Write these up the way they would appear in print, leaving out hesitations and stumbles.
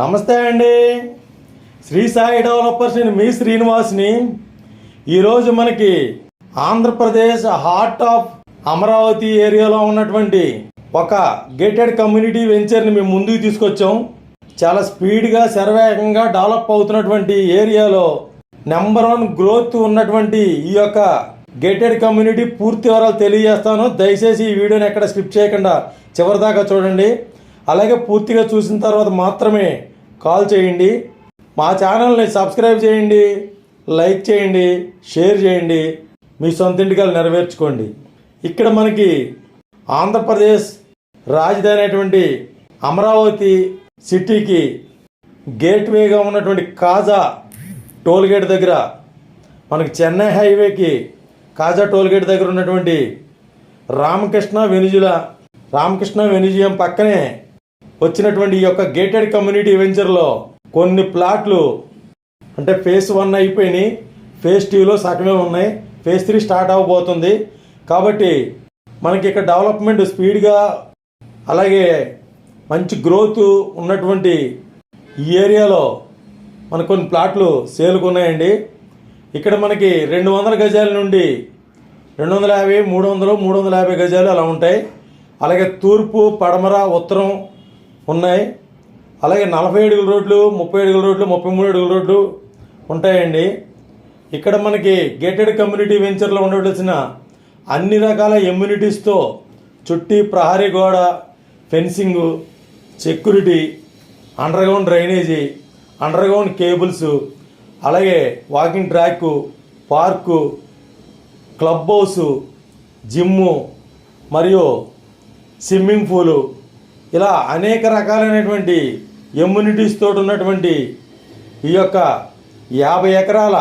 నమస్తే అండి. శ్రీ సాయి డెవలపర్స్ నేను మీ శ్రీనివాస్ని. ఈరోజు మనకి ఆంధ్రప్రదేశ్ హార్ట్ ఆఫ్ అమరావతి ఏరియాలో ఉన్నటువంటి ఒక గేటెడ్ కమ్యూనిటీ వెంచర్ని మేము ముందుకు తీసుకొచ్చాం. చాలా స్పీడ్గా శరవేగంగా డెవలప్ అవుతున్నటువంటి ఏరియాలో నెంబర్ 1 గ్రోత్ ఉన్నటువంటి ఈ యొక్క గేటెడ్ కమ్యూనిటీ పూర్తి వివరాలు తెలియజేస్తాను. దయచేసి ఈ వీడియోని ఎక్కడ స్కిప్ చేయకుండా చివరిదాకా చూడండి. అలాగే పూర్తిగా చూసిన తర్వాత మాత్రమే కాల్ చేయండి. మా ఛానల్ని సబ్స్క్రైబ్ చేయండి, లైక్ చేయండి, షేర్ చేయండి, మీ సొంత ఇంటికలు నెరవేర్చుకోండి. ఇక్కడ మనకి ఆంధ్రప్రదేశ్ రాజధాని అయినటువంటి అమరావతి సిటీకి గేట్వేగా ఉన్నటువంటి కాజా టోల్గేట్ దగ్గర, మనకి చెన్నై హైవేకి కాజా టోల్గేట్ దగ్గర ఉన్నటువంటి రామకృష్ణ వెనిజియం పక్కనే వచ్చినటువంటి ఈ యొక్క గేటెడ్ కమ్యూనిటీ వెంచర్లో కొన్ని ప్లాట్లు అంటే ఫేజ్ 1 అయిపోయినాయి, ఫేజ్ 2లో సగమే ఉన్నాయి, ఫేజ్ 3 స్టార్ట్ అవ్వబోతుంది. కాబట్టి మనకి ఇక్కడ డెవలప్మెంట్ స్పీడ్గా అలాగే మంచి గ్రోత్ ఉన్నటువంటి ఈ ఏరియాలో మనకు కొన్ని ప్లాట్లు సేల్కు ఉన్నాయండి. ఇక్కడ మనకి 200 గజాల నుండి 250, 300, 350 గజాలు అలా ఉంటాయి. అలాగే తూర్పు, పడమర, ఉత్తరం ఉన్నాయి. అలాగే 40 అడుగుల రోడ్లు, 30 అడుగుల రోడ్లు, 33 అడుగుల రోడ్లు ఉంటాయండి. ఇక్కడ మనకి గేటెడ్ కమ్యూనిటీ వెంచర్లో ఉండవలసిన అన్ని రకాల ఎమ్యూనిటీస్తో చుట్టి ప్రహరీ గోడ, fencing, security, underground drainage, underground cables, అలాగే walking track, park, club house, gym మరియు స్విమ్మింగ్ పూలు, ఇలా అనేక రకాలైనటువంటి ఎమ్యూనిటీస్ తోటి ఉన్నటువంటి ఈ యొక్క 50 ఎకరాల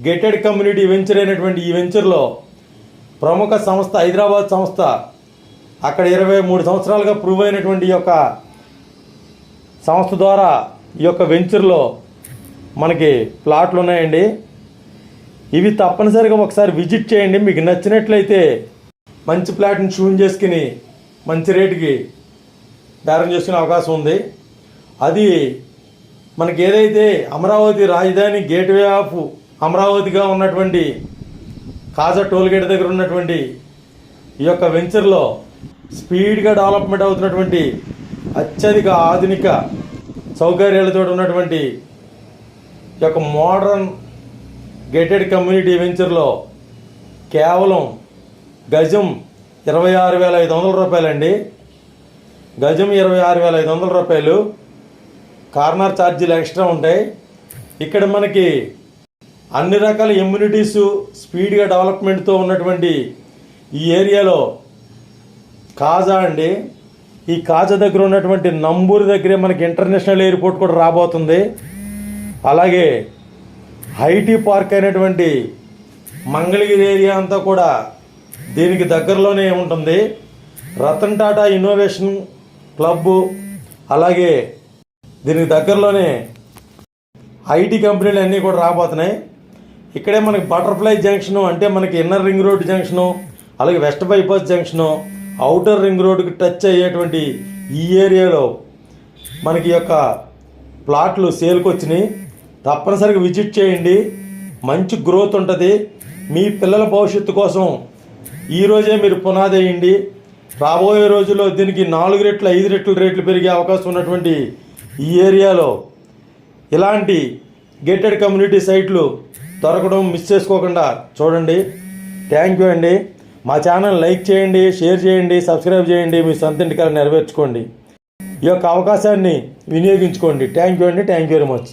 గేటెడ్ కమ్యూనిటీ వెంచర్ అయినటువంటి ఈ వెంచర్లో ప్రముఖ సంస్థ, హైదరాబాద్ సంస్థ, అక్కడ 23 సంవత్సరాలుగా ప్రూవ్ అయినటువంటి ఈ యొక్క సంస్థ ద్వారా ఈ యొక్క వెంచర్లో మనకి ప్లాట్లు ఉన్నాయండి. ఇవి తప్పనిసరిగా ఒకసారి విజిట్ చేయండి. మీకు నచ్చినట్లయితే మంచి ప్లాట్ని చూన్ చేసుకుని మంచి రేటుకి బేరం చేసుకునే అవకాశం ఉంది. అది మనకి ఏదైతే అమరావతి రాజధాని గేట్వే ఆఫ్ అమరావతిగా ఉన్నటువంటి కాజా టోల్గేట్ దగ్గర ఉన్నటువంటి ఈ యొక్క వెంచర్లో స్పీడ్గా డెవలప్మెంట్ అవుతున్నటువంటి అత్యధిక ఆధునిక సౌకర్యాలతో ఉన్నటువంటి ఈ యొక్క మోడర్న్ గేటెడ్ కమ్యూనిటీ వెంచర్లో కేవలం గజం 26,500 రూపాయలండి. గజం 26,500 రూపాయలు. కార్నర్ ఛార్జీలు ఎక్స్ట్రా ఉంటాయి. ఇక్కడ మనకి అన్ని రకాల ఎమ్యూనిటీసు స్పీడ్గా డెవలప్మెంట్తో ఉన్నటువంటి ఈ ఏరియాలో కాజా అండి. ఈ కాజా దగ్గర ఉన్నటువంటి నంబూరు దగ్గరే మనకి ఇంటర్నేషనల్ ఎయిర్పోర్ట్ కూడా రాబోతుంది. అలాగే ఐటీ పార్క్ అయినటువంటి మంగళగిరి ఏరియా అంతా కూడా దీనికి దగ్గరలోనే ఉంటుంది. రతన్ టాటా ఇన్నోవేషన్ క్లబ్, అలాగే దీనికి దగ్గరలోనే ఐటీ కంపెనీలు అన్నీ కూడా రాబోతున్నాయి. ఇక్కడే మనకి బటర్ఫ్లై జంక్షను, అంటే మనకి ఇన్నర్ రింగ్ రోడ్ జంక్షను, అలాగే west bypass junction, outer ring రోడ్డుకి టచ్ అయ్యేటువంటి ఈ ఏరియాలో మనకి యొక్క ప్లాట్లు సేల్కి వచ్చినాయి. తప్పనిసరిగా విజిట్ చేయండి. మంచి గ్రోత్ ఉంటుంది. మీ పిల్లల భవిష్యత్తు కోసం ఈరోజే మీరు పునాది వేయండి. రాబోయే రోజుల్లో దీనికి 4 రెట్లు 5 రెట్లు రేట్లు పెరిగే అవకాశం ఉన్నటువంటి ఈ ఏరియాలో ఇలాంటి గేటెడ్ కమ్యూనిటీ సైట్లు దొరకడం మిస్ చేసుకోకుండా చూడండి. థ్యాంక్ యూ అండి. మా ఛానల్ లైక్ చేయండి, షేర్ చేయండి, సబ్స్క్రైబ్ చేయండి, మీ సొంత ఇంటికలు నెరవేర్చుకోండి. ఈ యొక్క అవకాశాన్ని వినియోగించుకోండి. థ్యాంక్ యూ అండి. Thank you very much.